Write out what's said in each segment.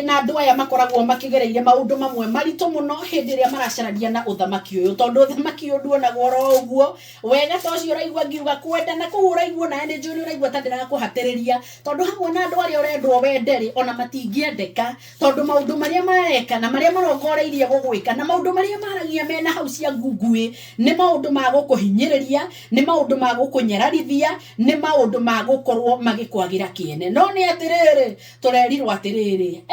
na andu aya makoragwo makigereire maundu mamwe marito muno hindi ria maracararia na uthamaki uyu tondu uthamaki uyu nduonagwo ro uguo wega ta ucio uraigua ngiuga kwenda na kuu uraigua na ende njuri uraigua ta ndirakuhatiriria tondu hamwe na andu aria urendwo wenderi ona matingiendeka tondu maundu maria mareka na maria marongoreirie gugwika na maundu maria maragia mena hau cia ngungui ni maundu ma gukuhinyiriria ni maundu ma gukunyararithia ni maundu ma gukorwo magikwagira kiene no ni atiriri turerirwo atiriri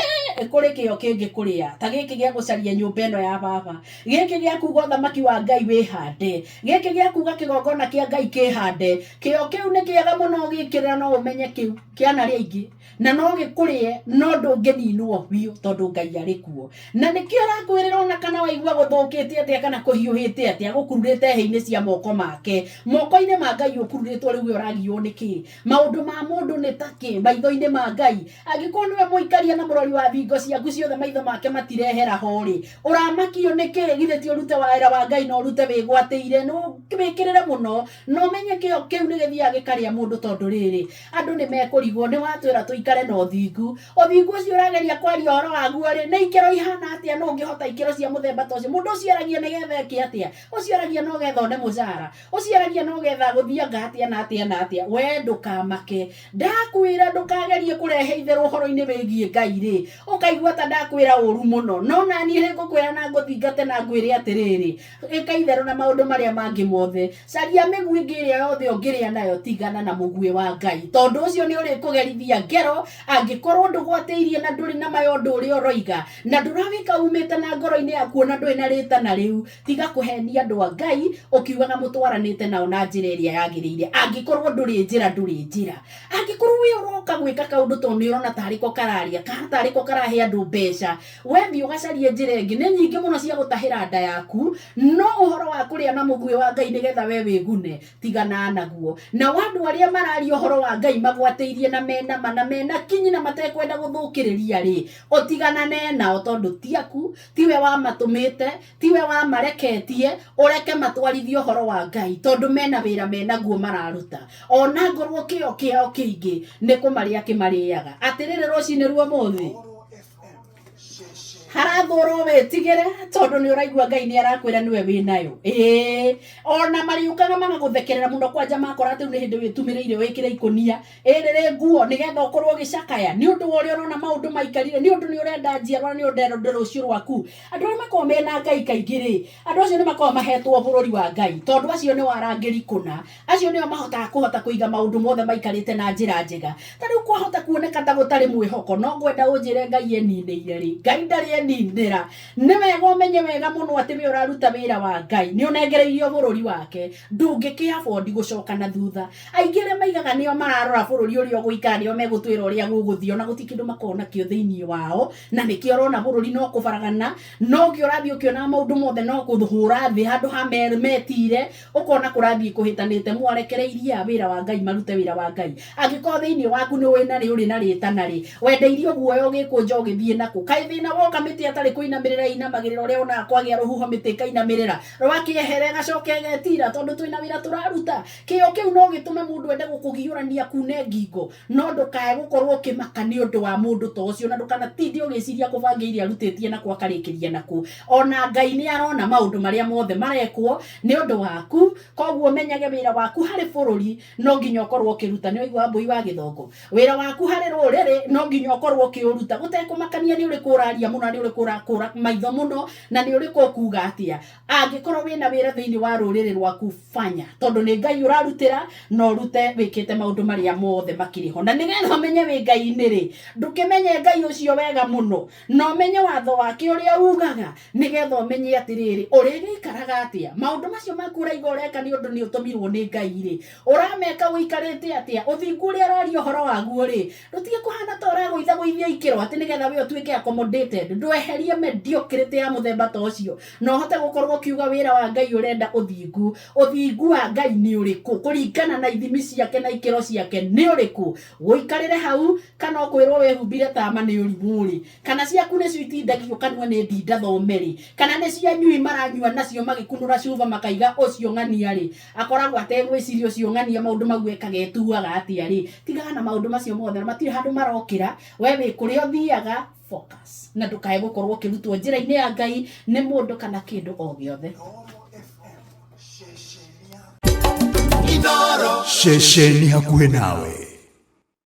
kuri kio kingi kuria ta giki gia gucaria nyumba eno ya baba giki gia kuga thamaki wa Ngai wihande giki gia kuga kigongona kia Ngai kihande kio kiu ni kiega muno gikirira no umenye kiu kiana ria ingi na no gikurie no ndungininwo biu tondu Ngai ari kuo na nikio rakwirira ona kana waigua guthukitie atia kana kuhiuhite atia gukururite heini cia moko make moko-ini ma Ngai ukururitwo riu uragio niki maundu ma mundu ni taki maitho-ini ma Ngai angikorwo niwe muikaria na murori wa thingo ciaku ciothe maitho make matirehera hori uramakio niki githe ti urute wira wa Ngai no urute wigwatĩire no wikirire muno no menye kio kiu ni githia gikaria mundu tondu riri andu ni mekurigwo ni watwira tuikare na uthingu ucio urageria kwaria horo waguo ri ni ikero ihana atia no ngihota ikero cia muthemba ta ucio mundu ucio aragia nigetha eki atia ucio aragia no getha one mucara ucio aragia no getha guthianga atia na atia na atia we ndukamake ndakwira ndukagerie kurehe itherũ horo-ini wigie Ngai ri ukaigua ta ndakwira uru muno no nani ri ngukwira na nguthingate na ngwire atiriri ika itherũ na maundu maria mangi mothe caria migui ngiria yothe ungiria nayo tigana na mugui wa Ngai tondu ucio ni uri kugerithia ngero angikorwo ndugwatiirie na nduri na mayondo uri oroiga na ndurawika umite na ngoro-ini yaku na ndui na ritana riu tiga kuhenia andu a Ngai ukiugaga mutwaranite nao na njira iria yagiriire angikorwo nduri njira angikorwo wi uroka gwika kaundu tondu ni urona tariko kararia kana tariko karahe andu mbeca we thi ugacarie njira ingi ni nyingi muno cia gutahira nda yaku no uhoro wa kuria na mugui wa Ngai nigetha we wigune tigana naguo na wandu aria mararia uhoro wa Ngai magwatiirie na mena kinyi na matekwenda guthukiriria ri utiganane nao tondu tiaku tiwe wa matumite tiwe wa mareketie ureke matwarithie uhoro wa Ngai tondu mena wira menaguo mararuta ona ngorwo kio kiao kiingi ni kumaria kimariaga atiriri rucini ruo muthi harathuro wetigire tondu ni uraigua Ngai ni arakwira niwe winayo ona mariukaga magaguthekerera muno kwanja makora ati ni hindi witumiriire wikire ikunia riri nguo nigetha ukorwo gicakaya ni undu wori urona maundu maikarire ni undu ni urenda njiarwa ni undero rucio rwaku andu aria makorwo mena Ngai kaingi ri andu acio ni makorwo mahetwo bururi wa Ngai tondu acio ni warangiri kuna acio nio mahotaga kuiga maundu mothe maikarite na njira njega tariu kwahota kuoneka ta gutari mwihoko no ngwenda unjire Ngai eninire ri Ngai ndari nindira ni wega umenye wega muno ati we uraruta wira wa Ngai ni unengereirio bururi wake ndungikiabondi gucoka na thutha aingire maigaga nio mararora bururi uria uguikara nio megutwira uria guguthio na gutikindu makona kio thiini wao na nikio rona bururi no kubaragana no kio rathio kiona maundu mothe no kuthuhura thi handu ha metire ukona kurathie kuhitanite mwarekereirie wira wa Ngai marute wira wa Ngai angiko thiini waku ni wina ri uri na ritana ri wendeirio guoyo gikunja ugithie nako kai thina woka miti atari kuinamirira inamagirira uria ona kwagia ruhuho miti kainamirira rwakiehere gacoke getira tondu twina wira turaruta kio kiu no gitume mundu ende gukugiurania kune ngingo no ndukae gukorwo kimaka ni undu wa mundu to ucio na ndukana tindi ugiciria kubangiria arutitie na kwakarikiria naku ona Ngai ni arona maundu maria mothe marekwo ni undu waku koguo menyage wira waku hari bururi no nginya ukorwo kiruta ni waigua mbui wa githongo wira waku hari ruriri no nginya ukorwo kiuruta gutekumakania ni uri kuraria muno ni uri kura maitho muno na ni uri kuga atia angikorwo wina wira thiini wa ruriri rwaku fanya tondu ni Ngai urarutira no rute wikite maundu maria mothe makiriho na nigetha menye wi Ngai ni ri ndukimenye Ngai ucio wega muno no menye watho wake uria ugaga nigetha menye atiriri uri gikaraga atia maundu macio maku uraiga ureka ni undu ni utumirwo ni Ngai ri urameka wikarite atia uthingu uria arario horo waguo ri rutige kuhana ta uraguitha guithia ikiro ati nigetha we utuike accommodated ndweherie mediocre ya muthemba ta ucio no hote gukorwo kiuga wira wa Ngai urenda uthingu wa Ngai ni uriku kuringana na ithimi ciake na ikiro ciake ni uriku guikarire hau kana kwirwo wehumbire tama ni urimuri kana ciaku ni citindagio kanwa ni ndinda thomeri kana ni cia nyui maranyua nacio magikunura cuba makaiga ucio ng'ania ri akoragwo ategwiciria ucio ng'ania maundu magweka getuaga atia ri tigana na maundu macio mothe matire handu marokira we wi kuria uthiaga focus na ndukae gukorwo kirutwo njira-ini ya Ngai ni mundu kana kindu o giothe. Shesheni hakuhe nawe.